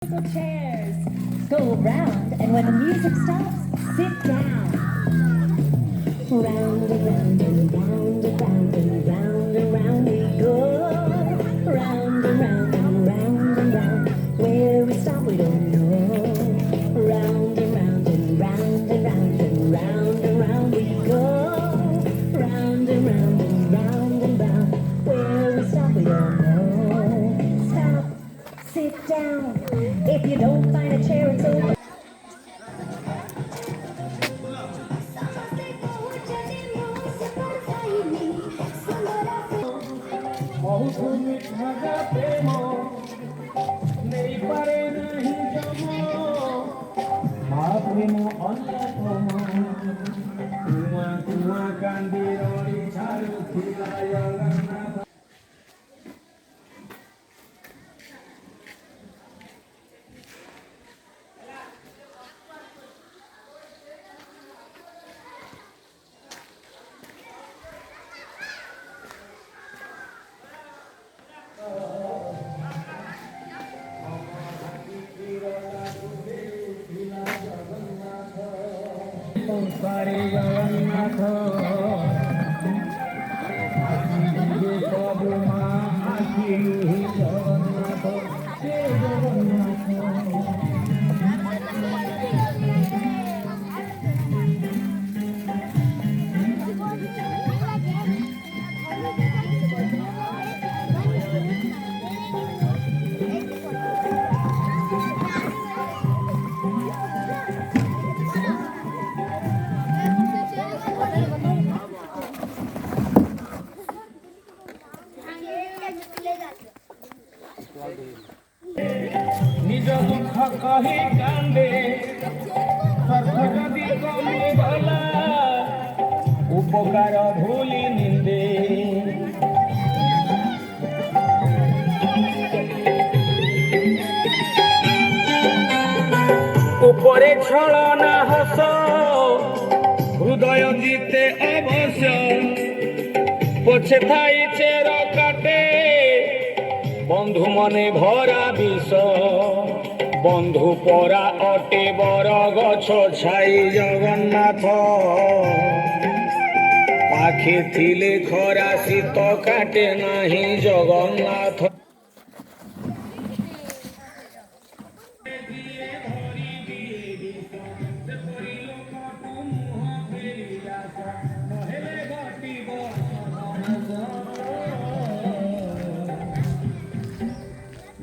Chairs. Go around, and when the music stops, sit down. Round and round and round and round and round and round we go. Round and round and round and round. Where we stop, we don't know. Round and round and round and round and round and round we go. Round and round and round and round. Where we stop, we don't know. Stop. Sit down. If you don't find a chair, it's over. নিজ দুঃখ কহি কান্দে সর্বদি কমি গলা উপকার ভুলি নিন্দে উপরে ছলনা হস হৃদয় জিতে অবশ্য পছে থাই চের কাটে বন্ধু মনে ভরা বিষ বন্ধু পরা অটে বড় গছ ছাই জগন্নাথ পাখে থিলে খরা শীত কাটে নাহি জগন্নাথ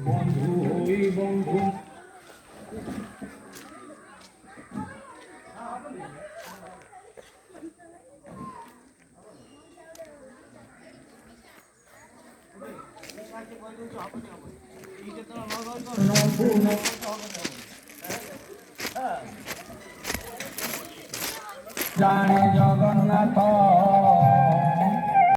বন্ধু হই বন্ধু জানে জগন্নাথ